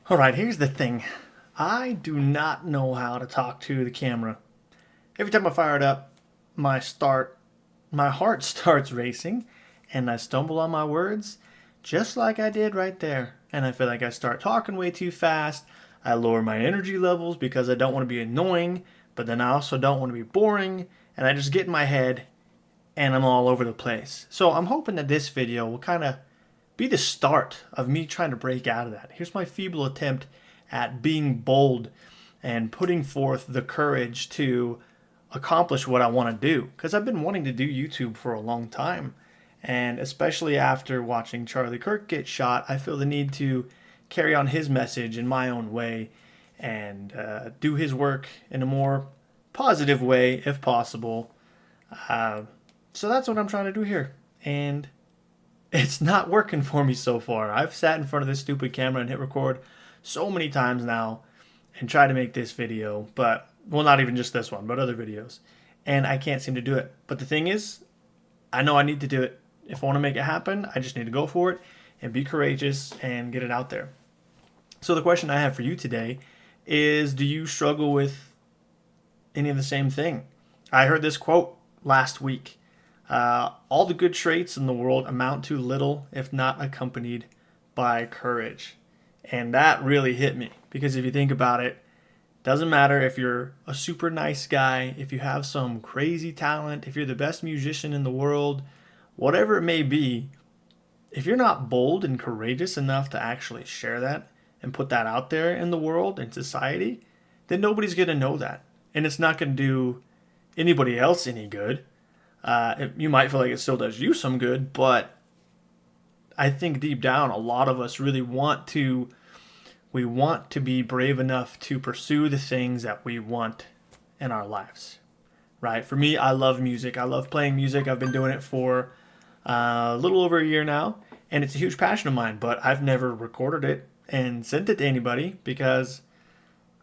All right, here's the thing. I do not know how to talk to the camera. Every time I fire it up, my heart starts racing and I stumble on my words just like I did right there. And I feel like I start talking way too fast. I lower my energy levels because I don't want to be annoying, but then I also don't want to be boring, and I just get in my head and I'm all over the place. So I'm hoping that this video will kind of be the start of me trying to break out of that. Here's my feeble attempt at being bold and putting forth the courage to accomplish what I want to do. Because I've been wanting to do YouTube for a long time. And especially after watching Charlie Kirk get shot, I feel the need to carry on his message in my own way and do his work in a more positive way if possible. Uh, so that's what I'm trying to do here. And it's not working for me so far. I've sat in front of this stupid camera and hit record so many times now and tried to make this video, but, well, not even just this one, but other videos. And I can't seem to do it. But the thing is, I know I need to do it. If I want to make it happen, I just need to go for it and be courageous and get it out there. So the question I have for you today is, do you struggle with any of the same thing? I heard this quote last week. All the good traits in the world amount to little if not accompanied by courage. And that really hit me because if you think about it, doesn't matter if you're a super nice guy, if you have some crazy talent, if you're the best musician in the world, whatever it may be, if you're not bold and courageous enough to actually share that and put that out there in the world and society, then nobody's going to know that. And it's not going to do anybody else any good. You might feel like it still does you some good, but I think deep down, a lot of us really we want to be brave enough to pursue the things that we want in our lives, right? For me, I love music. I love playing music. I've been doing it for a little over a year now, and it's a huge passion of mine, but I've never recorded it and sent it to anybody because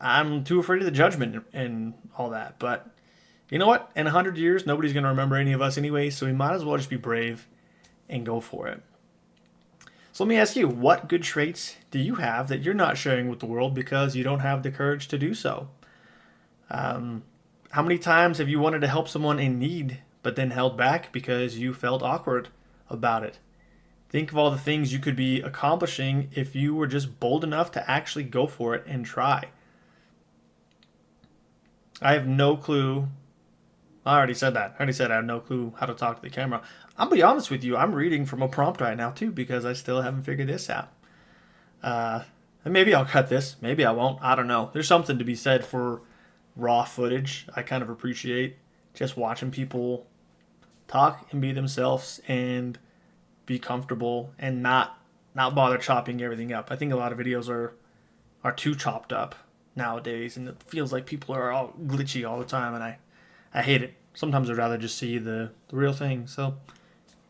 I'm too afraid of the judgment and all that. But you know what? In 100 years, nobody's going to remember any of us anyway, so we might as well just be brave and go for it. So let me ask you, what good traits do you have that you're not sharing with the world because you don't have the courage to do so? How many times have you wanted to help someone in need, but then held back because you felt awkward about it? Think of all the things you could be accomplishing if you were just bold enough to actually go for it and try. I have no clue. I already said that. I already said I have no clue how to talk to the camera. I'll be honest with you. I'm reading from a prompt right now too because I still haven't figured this out. And maybe I'll cut this. Maybe I won't. I don't know. There's something to be said for raw footage. I kind of appreciate just watching people talk and be themselves and be comfortable and not bother chopping everything up. I think a lot of videos are too chopped up nowadays, and it feels like people are all glitchy all the time, and I hate it. Sometimes I'd rather just see the real thing. So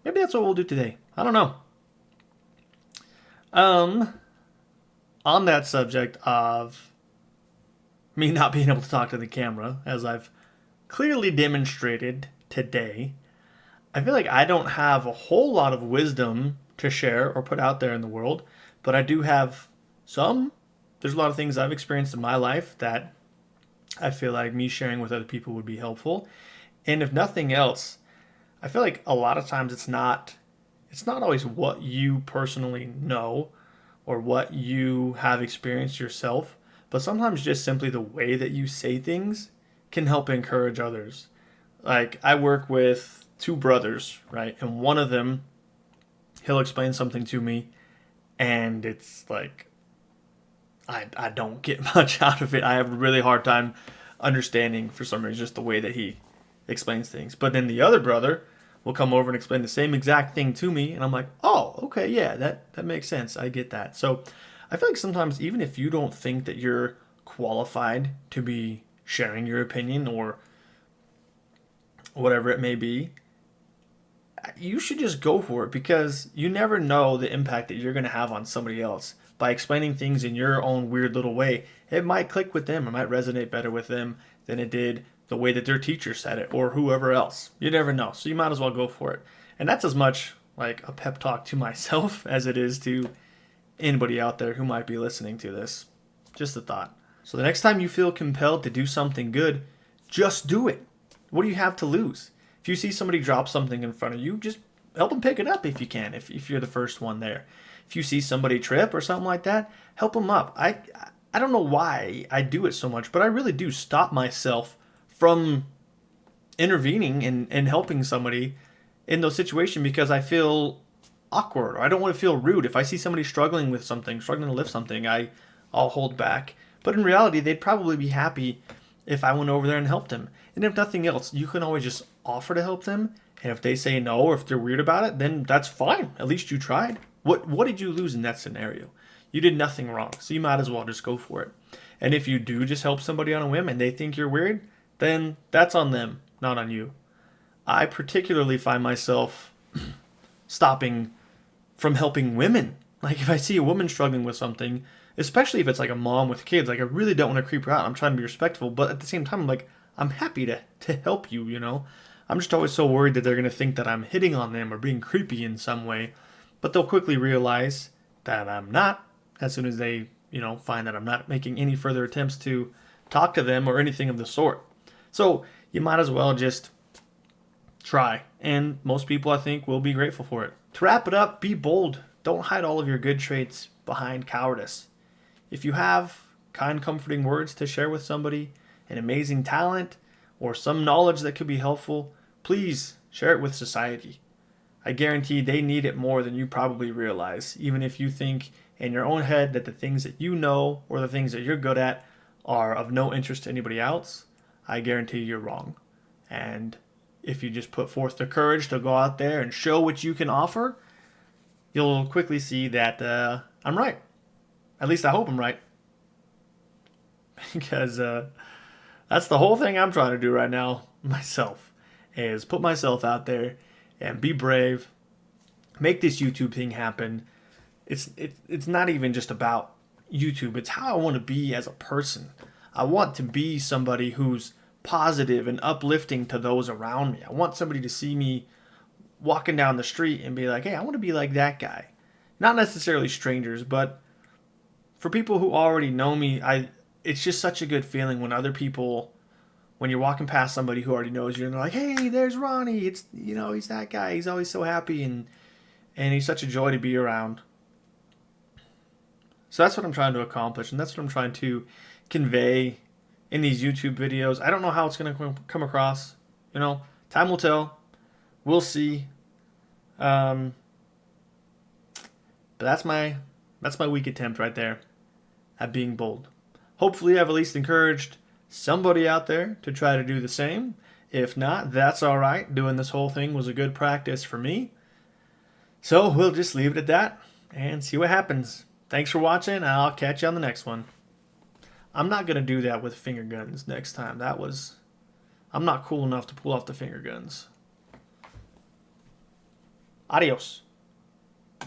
maybe that's what we'll do today. I don't know. On that subject of me not being able to talk to the camera, as I've clearly demonstrated today, I feel like I don't have a whole lot of wisdom to share or put out there in the world, but I do have some. There's a lot of things I've experienced in my life that I feel like me sharing with other people would be helpful. And if nothing else, I feel like a lot of times it's not always what you personally know or what you have experienced yourself, but sometimes just simply the way that you say things can help encourage others. Like I work with two brothers, right? And one of them, he'll explain something to me and it's like I don't get much out of it. I have a really hard time understanding for some reason just the way that he explains things. But then the other brother will come over and explain the same exact thing to me, and I'm like, oh, okay, yeah, that makes sense. I get that. So I feel like sometimes even if you don't think that you're qualified to be sharing your opinion or whatever it may be, you should just go for it because you never know the impact that you're going to have on somebody else. By explaining things in your own weird little way, it might click with them. It might resonate better with them than it did the way that their teacher said it or whoever else. You never know. So you might as well go for it. And that's as much like a pep talk to myself as it is to anybody out there who might be listening to this. Just a thought. So the next time you feel compelled to do something good, just do it. What do you have to lose? If you see somebody drop something in front of you, just help them pick it up if you can, if you're the first one there. If you see somebody trip or something like that, help them up. I don't know why I do it so much, but I really do stop myself from intervening and helping somebody in those situations because I feel awkward or I don't want to feel rude. If I see somebody struggling with something, struggling to lift something, I'll hold back. But in reality, they'd probably be happy if I went over there and helped them. And if nothing else, you can always just offer to help them. And if they say no or if they're weird about it, then that's fine. At least you tried. What did you lose in that scenario? You did nothing wrong, so you might as well just go for it. And if you do just help somebody on a whim and they think you're weird, then that's on them, not on you. I particularly find myself stopping from helping women. Like if I see a woman struggling with something, especially if it's like a mom with kids, like I really don't want to creep her out. I'm trying to be respectful, but at the same time, I'm like, I'm happy to help you, you know? I'm just always so worried that they're going to think that I'm hitting on them or being creepy in some way. But they'll quickly realize that I'm not as soon as they, find that I'm not making any further attempts to talk to them or anything of the sort. So you might as well just try. And most people, I think, will be grateful for it. To wrap it up, be bold. Don't hide all of your good traits behind cowardice. If you have kind, comforting words to share with somebody, an amazing talent, or some knowledge that could be helpful, please share it with society. I guarantee they need it more than you probably realize, even if you think in your own head that the things that you know or the things that you're good at are of no interest to anybody else. I guarantee you're wrong. And if you just put forth the courage to go out there and show what you can offer, you'll quickly see that I'm right. At least I hope I'm right. Because that's the whole thing I'm trying to do right now myself, is put myself out there and be brave, make this YouTube thing happen. It's not even just about YouTube. It's how I want to be as a person. I want to be somebody who's positive and uplifting to those around me. I want somebody to see me walking down the street and be like, hey, I want to be like that guy. Not necessarily strangers, but for people who already know me, it's just such a good feeling when other people, when you're walking past somebody who already knows you and they're like, hey, there's Ronnie. It's, he's that guy. He's always so happy and he's such a joy to be around. So that's what I'm trying to accomplish, and that's what I'm trying to convey in these YouTube videos. I don't know how it's going to come across. Time will tell. We'll see. But that's my weak attempt right there at being bold. Hopefully I've at least encouraged somebody out there to try to do the same. If not, that's all right. Doing this whole thing was a good practice for me. So we'll just leave it at that and see what happens. Thanks for watching, and I'll catch you on the next one. I'm not going to do that with finger guns next time. I'm not cool enough to pull off the finger guns. Adios.